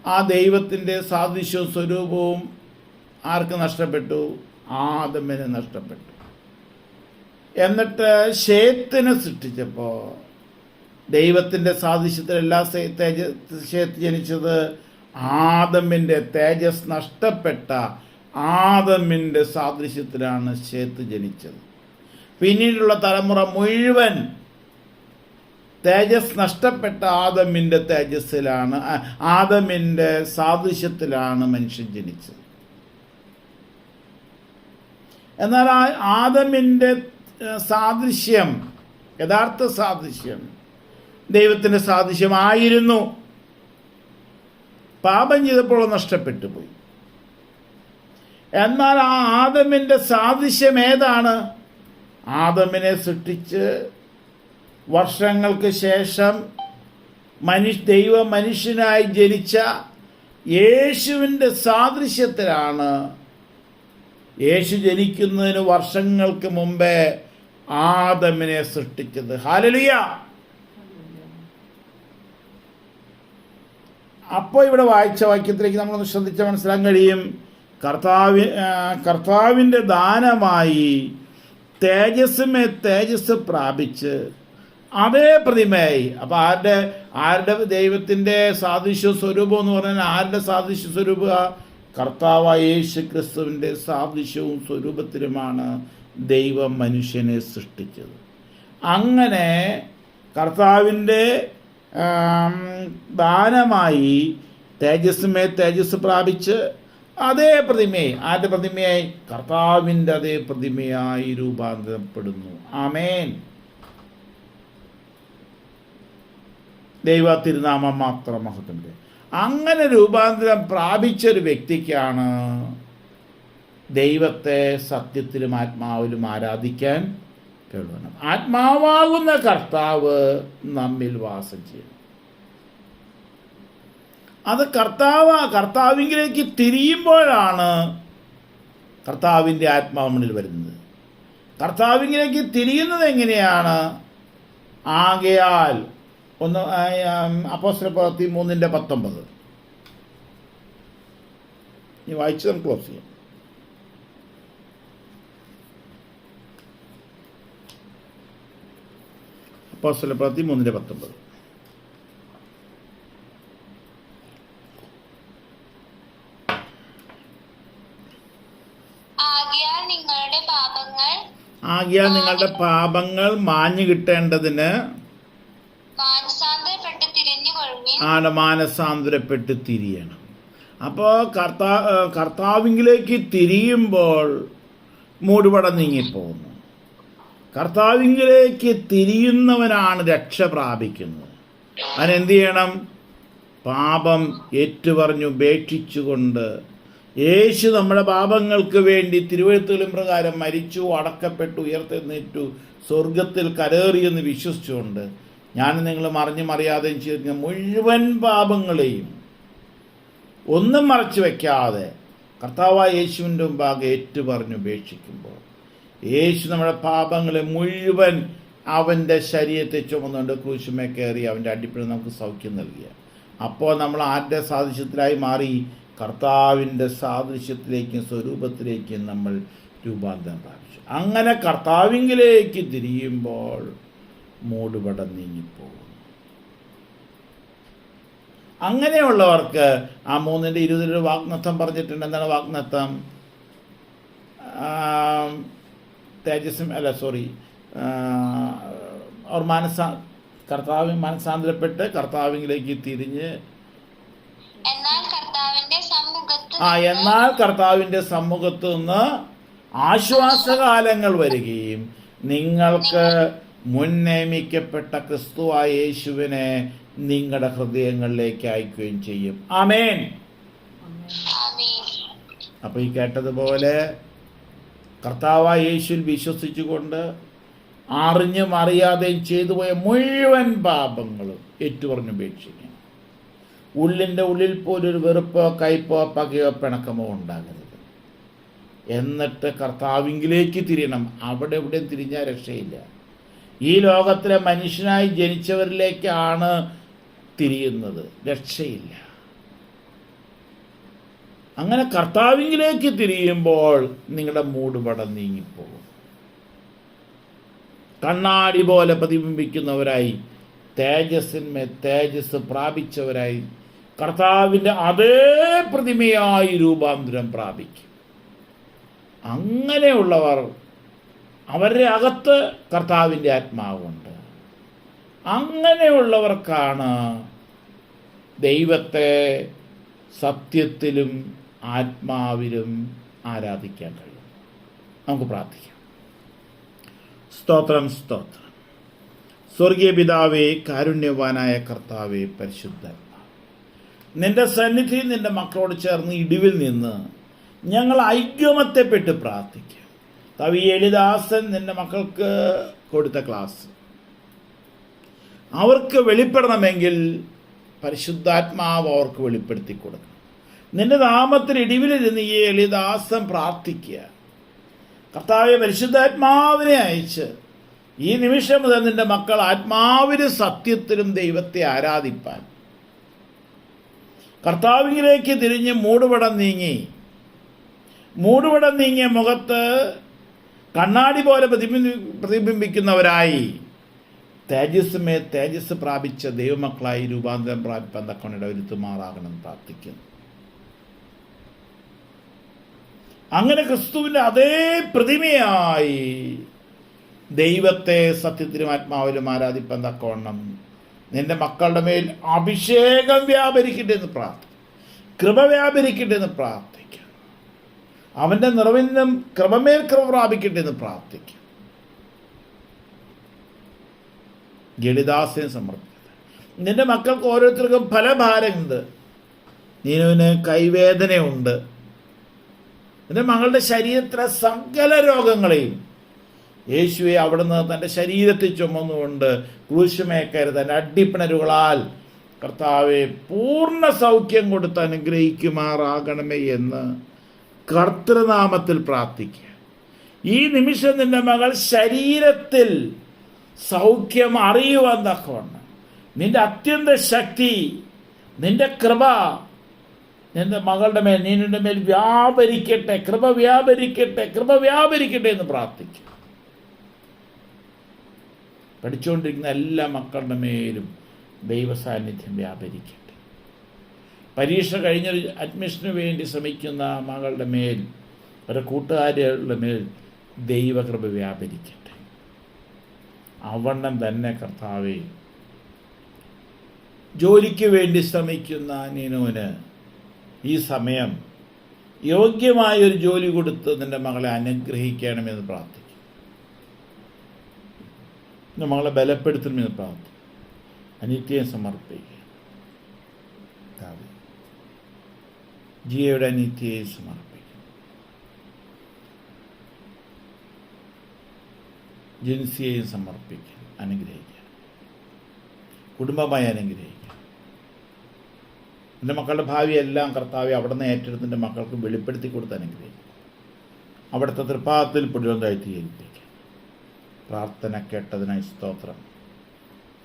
ആ ദൈവത്തിൻ്റെ സാദൃശ്യവും സ്വരൂപവും ആർക്ക് നഷ്ടപ്പെട്ടു? ആദമിന് നഷ്ടപ്പെട്ടു. എന്നിട്ട് ശേത്തിനെ സൃഷ്ടിച്ചപ്പോൾ ദൈവത്തിൻ്റെ സാദൃശ്യത്തിലല്ല ശേത്ത് ജനിച്ചത്. ആദമിൻ്റെ തേജസ് നഷ്ടപ്പെട്ട ആദമിൻ്റെ സാദൃശ്യത്തിലാണ് ശേത്ത് ജനിച്ചത്. പിന്നീടുള്ള തലമുറ മുഴുവൻ തേജസ് നഷ്ടപ്പെട്ട ആദമിൻ്റെ തേജസ്സിലാണ്, ആദമിൻ്റെ സാദൃശ്യത്തിലാണ് മനുഷ്യൻ ജനിച്ചത്. എന്നാൽ ആ ആദമിൻ്റെ സാദൃശ്യം, യഥാർത്ഥ സാദൃശ്യം ദൈവത്തിൻ്റെ സാദൃശ്യമായിരുന്നു. പാപം ചെയ്തപ്പോൾ നഷ്ടപ്പെട്ടു പോയി. എന്നാൽ ആ ആദമിൻ്റെ സാദൃശ്യം ഏതാണ്? ആദമിനെ സൃഷ്ടിച്ച് വർഷങ്ങൾക്ക് ശേഷം ദൈവം മനുഷ്യനായി ജനിച്ച യേശുവിൻ്റെ സാദൃശ്യത്തിലാണ്. യേശു ജനിക്കുന്നതിന് വർഷങ്ങൾക്ക് മുമ്പേ ആദമിനെ സൃഷ്ടിച്ചത്. ഹല്ലേലൂയ. അപ്പോൾ ഇവിടെ വായിച്ച വാക്യത്തിലേക്ക് നമ്മളൊന്ന് ശ്രദ്ധിച്ചാൽ മനസ്സിലാക്കാൻ കഴിയും. കർത്താവിൻ്റെ ദാനമായി തേജസ് പ്രാപിച്ച് അതേ പ്രതിമയായി. അപ്പോൾ ആരുടെ ദൈവത്തിൻ്റെ സാദൃശ്യ സ്വരൂപം എന്ന് പറഞ്ഞാൽ ആരുടെ സാദൃശ്യ സ്വരൂപ? കർത്താവായ യേശു ക്രിസ്തുവിൻ്റെ സാദൃശ്യവും സ്വരൂപത്തിലുമാണ് ദൈവം മനുഷ്യനെ സൃഷ്ടിച്ചത്. അങ്ങനെ കർത്താവിൻ്റെ ദാനമായി തേജസ് പ്രാപിച്ച് അതേ പ്രതിമയായി, ആരുടെ പ്രതിമയായി? കർത്താവിൻ്റെ അതേ പ്രതിമയായി രൂപാന്തരപ്പെടുന്നു. ആമേൻ. ദൈവ തിരുനാമം മാത്രം മഹത്വം. അങ്ങനെ രൂപാന്തരം പ്രാപിച്ചൊരു വ്യക്തിക്കാണ് ദൈവത്തെ സത്യത്തിലും ആത്മാവിലും ആരാധിക്കാൻ കഴിയണം. ആത്മാവാകുന്ന കർത്താവ് നമ്മിൽ വാസം ചെയ്യും. അത് കർത്താവിലേക്ക് തിരിയുമ്പോഴാണ് കർത്താവിൻ്റെ ആത്മാവ് മുന്നിൽ വരുന്നത്. കർത്താവിലേക്ക് തിരിയുന്നത് എങ്ങനെയാണ്? ആകയാൽ അപ്പോസ്തലപ്രവൃത്തി 3:19 ഈ വായിച്ച് നമുക്ക് ക്ലോസ് ചെയ്യാം. അപ്പോസ്തലപ്രവൃത്തി 3:19. ആകയാൽ നിങ്ങളുടെ പാപങ്ങൾ മാഞ്ഞു കിട്ടേണ്ടതിന് മാനസാന്തരപ്പെട്ട് തിരിയണം. അപ്പോൾ കർത്താവിലേക്ക് തിരിയുമ്പോൾ മൂടുപടം നീങ്ങിപ്പോകുന്നു. കർത്താവിലേക്ക് തിരിയുന്നവനാണ് രക്ഷ പ്രാപിക്കുന്നത്. അതിനെന്ത് ചെയ്യണം? പാപം ഏറ്റുപറഞ്ഞു ഉപേക്ഷിച്ചുകൊണ്ട് യേശു നമ്മുടെ പാപങ്ങൾക്ക് വേണ്ടി തിരുവെഴുത്തുകളും പ്രകാരം മരിച്ചു, അടക്കപ്പെട്ടു, ഉയർത്തെഴുന്നേറ്റു, സ്വർഗത്തിൽ കരേറിയെന്ന് വിശ്വസിച്ചുകൊണ്ട് ഞാൻ നിങ്ങൾ അറിയാതെയും ചെയ്തിരുന്ന മുഴുവൻ പാപങ്ങളെയും ഒന്നും മറച്ചു വയ്ക്കാതെ കർത്താവായ യേശുവിൻ്റെ മുമ്പാകെ ഏറ്റുപറഞ്ഞു ഉപേക്ഷിക്കുമ്പോൾ യേശു നമ്മുടെ പാപങ്ങളെ മുഴുവൻ അവൻ്റെ ശരീരത്തെ ചുമന്നുകൊണ്ട് ക്രൂശുമേ കയറി അവൻ്റെ അടിപ്പിൽ നമുക്ക് സൗഖ്യം നൽകിയ. അപ്പോൾ നമ്മൾ ആരുടെ സാദൃശ്യത്തിലായി മാറി? കർത്താവിൻ്റെ സാദൃശ്യത്തിലേക്കും സ്വരൂപത്തിലേക്കും നമ്മൾ രൂപാന്തരം പ്രാപിച്ചു. അങ്ങനെ കർത്താവിലേക്ക് തിരിയുമ്പോൾ മൂടുപടം നീങ്ങിപ്പോകും. അങ്ങനെയുള്ളവർക്ക് ആ 3:20 വാഗ്ദത്തം പറഞ്ഞിട്ടുണ്ട്. എന്താണ് വാഗ്ദത്തം? മനസാന്തരപ്പെട്ട് കർത്താവിലേക്ക് തിരിഞ്ഞ് എന്നാൽ കർത്താവിൻ്റെ സമ്മുഖത്ത് നിന്ന് ആശ്വാസകാലങ്ങൾ വരികയും നിങ്ങൾക്ക് മുൻനിയമിക്കപ്പെട്ട ക്രിസ്തുവായ യേശുവിനെ നിങ്ങളുടെ ഹൃദയങ്ങളിലേക്ക് അയക്കുകയും ചെയ്യും. ആമേൻ. അപ്പോൾ ഈ കേട്ടതുപോലെ കർത്താവായ യേശുവിൽ വിശ്വസിച്ചുകൊണ്ട് അറിഞ്ഞും അറിയാതെയും ചെയ്തു പോയ മുഴുവൻ പാപങ്ങളും ഏറ്റുപറഞ്ഞുപേക്ഷിക്കണം. ഉള്ളിൻ്റെ ഉള്ളിൽ പോലൊരു വെറുപ്പോ കയ്പോ പകയോ പിണക്കമോ ഉണ്ടാകരുത്. എന്നിട്ട് കർത്താവിലേക്ക് തിരിയണം. അവിടെ എവിടെയും തിരിഞ്ഞാൽ രക്ഷയില്ല. ഈ ലോകത്തിലെ മനുഷ്യനായി ജനിച്ചവരിലേക്കാണ് തിരിയുന്നത്, രക്ഷയില്ല. അങ്ങനെ കർത്താവിലേക്ക് തിരിയുമ്പോൾ നിങ്ങളുടെ മൂടുപടം നീങ്ങിപ്പോകും. കണ്ണാടി പോലെ പ്രതിബിംബിക്കുന്നവരായി തേജസ്സിന്മേൽ തേജസ് പ്രാപിച്ചവരായി കർത്താവിൻ്റെ അതേ പ്രതിമയായി രൂപാന്തരം പ്രാപിക്കും. അങ്ങനെയുള്ളവർ അവരുടെ അകത്ത് കർത്താവിൻ്റെ ആത്മാവുണ്ട്. അങ്ങനെയുള്ളവർക്കാണ് ദൈവത്തെ സത്യത്തിലും ആത്മാവിലും ആരാധിക്കാൻ കഴിയും. നമുക്ക് പ്രാർത്ഥിക്കാം. സ്തോത്രം, സ്തോത്രം. സ്വർഗീയ പിതാവേ, കാരുണ്യവാനായ കർത്താവേ, പരിശുദ്ധ നിന്റെ സന്നിധിയിൽ നിന്റെ മക്കളോട് ചേർന്ന് ഇടിവിൽ നിന്ന് ഞങ്ങൾ ഐക്യമത്യപ്പെട്ട് പ്രാർത്ഥിക്കുക. കവി എലിദാസൻ നിന്റെ മക്കൾക്ക് കൊടുത്ത ക്ലാസ് അവർക്ക് വെളിപ്പെടണമെങ്കിൽ പരിശുദ്ധാത്മാവ് അവർക്ക് വെളിപ്പെടുത്തി കൊടുക്കണം. നിന്റെ നാമത്തിൽ ഇടിവിലിരുന്ന് ഈ എലിദാസൻ പ്രാർത്ഥിക്കുക. കർത്താവെ, പരിശുദ്ധാത്മാവിനെ അയച്ച് ഈ നിമിഷം മുതൽ നിന്റെ മക്കൾ ആത്മാവിനും സത്യത്തിലും ദൈവത്തെ ആരാധിപ്പാൻ കർത്താവിലേക്ക് തിരിഞ്ഞ് മൂടുപടം നീങ്ങിയ മുഖത്ത് കണ്ണാടി പോലെ പ്രതിബിംബിക്കുന്നവരായി തേജസ് പ്രാപിച്ച ദൈവമക്കളായി രൂപാന്തരം പ്രാപിപ്പാൻ തക്കവണ്ണം ഒരുത്തുമാറാകണം പ്രാർത്ഥിക്കുന്നു. അങ്ങനെ ക്രിസ്തുവിൻ്റെ അതേ പ്രതിമയായി ദൈവത്തെ സത്യത്തിലും ആത്മാവിലും ആരാധിപ്പാൻ തക്കവണ്ണം നിന്റെ മക്കളുടെ മേൽ അഭിഷേകം വ്യാപരിക്കട്ടെ എന്ന് പ്രാർത്ഥിക്കും. കൃപ വ്യാപരിക്കട്ടെ എന്ന് പ്രാർത്ഥിക്കും. അവൻ്റെ നിറവിനും കൃപമേൽ കൃപ പ്രാപിക്കട്ടെ എന്ന് പ്രാർത്ഥിക്കും. ഗളിദാസിനെ സമർപ്പിക്കട്ടെ. നിന്റെ മക്കൾക്ക് ഓരോരുത്തർക്കും പല ഭാരമുണ്ട്. നീനുവിന് കൈവേദനയുണ്ട്. നിന്റെ മകളുടെ ശരീരത്തിലെ സകല രോഗങ്ങളെയും യേശുവെ അവിടുന്ന് തൻ്റെ ശരീരത്തിൽ ചുമന്നുകൊണ്ട് ക്രൂശുമേക്കരുത് തൻ്റെ അടിപ്പിണരുകളാൽ കർത്താവെ പൂർണ്ണ സൗഖ്യം കൊടുത്ത് അനുഗ്രഹിക്കുമാറാകണമേ എന്ന് കർത്തൃനാമത്തിൽ പ്രാർത്ഥിക്കുക. ഈ നിമിഷം നിന്റെ മകൾ ശരീരത്തിൽ സൗഖ്യം അറിയുവാൻ തക്കവണ്ണം നിന്റെ അത്യന്ത ശക്തി, നിന്റെ കൃപ നിന്റെ മകളുടെ മേൽ നിന്റെ മേൽ വ്യാപരിക്കട്ടെ. കൃപ വ്യാപരിക്കട്ടെ എന്ന് പ്രാർത്ഥിക്കും. പഠിച്ചുകൊണ്ടിരിക്കുന്ന എല്ലാ മക്കളുടെ മേലും ദൈവസാന്നിധ്യം വ്യാപരിക്കട്ടെ. പരീക്ഷ കഴിഞ്ഞൊരു അഡ്മിഷന് വേണ്ടി ശ്രമിക്കുന്ന മകളുടെ മേൽ, അവരുടെ കൂട്ടുകാരുടെ മേൽ ദൈവകൃപ വ്യാപരിക്കട്ടെ. അവണ്ണം തന്നെ കർത്താവേ, ജോലിക്ക് വേണ്ടി ശ്രമിക്കുന്ന നീനുവിന് ഈ സമയം യോഗ്യമായൊരു ജോലി കൊടുത്ത് നിന്റെ മകളെ അനുഗ്രഹിക്കണമെന്ന് പ്രാർത്ഥിക്കും. നിന്റെ മകളെ ബലപ്പെടുത്തണമെന്ന് പ്രാർത്ഥിക്കും. അനിത്യയെ സമർപ്പിക്കുക. ജിയയുടെ അനിത്യയെ സമർപ്പിക്കും. ജിൻസിയെയും സമർപ്പിക്കും. അനുഗ്രഹിക്കുക. കുടുംബമായി അനുഗ്രഹിക്കുക. എൻ്റെ മക്കളുടെ ഭാവിയെല്ലാം കർത്താവെ അവിടുന്ന് ഏറ്റെടുത്ത് എൻ്റെ മക്കൾക്ക് വെളിപ്പെടുത്തി കൊടുത്ത് അനുഗ്രഹിക്കും. അവിടുത്തെ തൃപ്പാദത്തിൽ പുഴുവൻ താഴ്ത്തി ഏൽപ്പിക്കും. പ്രാർത്ഥന കേട്ടതിനായി സ്തോത്രം.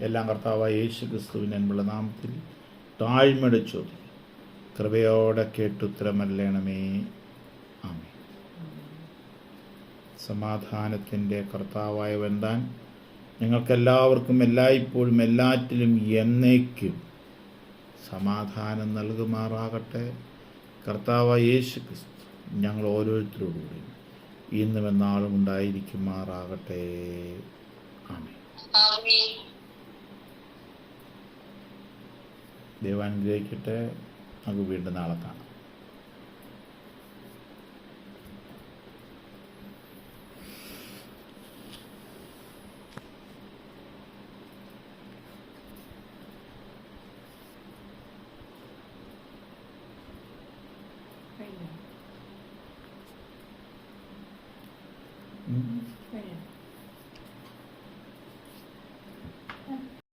എല്ലാം കർത്താവായ യേശു ക്രിസ്തുവിൻ്റെ അൻപുള്ള നാമത്തിൽ താഴ്മയുടെ ചോദ്യം കൃപയോടെ കേട്ടുത്തരമല്ലേണമേ. ആമേൻ. സമാധാനത്തിൻ്റെ കർത്താവായവൻ താൻ ഞങ്ങൾക്കെല്ലാവർക്കും എല്ലായ്പ്പോഴും എല്ലാറ്റിലും എന്നേക്കും സമാധാനം നൽകുമാറാകട്ടെ. കർത്താവായ യേശു ക്രിസ്തു ഞങ്ങൾ ഓരോരുത്തരോടുകൂടിയും ഇന്നും എന്നാളും ഉണ്ടായിരിക്കുമാറാകട്ടെ. ആമേൻ. ദൈവം അനുഗ്രഹിക്കട്ടെ. നമുക്ക് വീണ്ടും നാളെ കാണാം.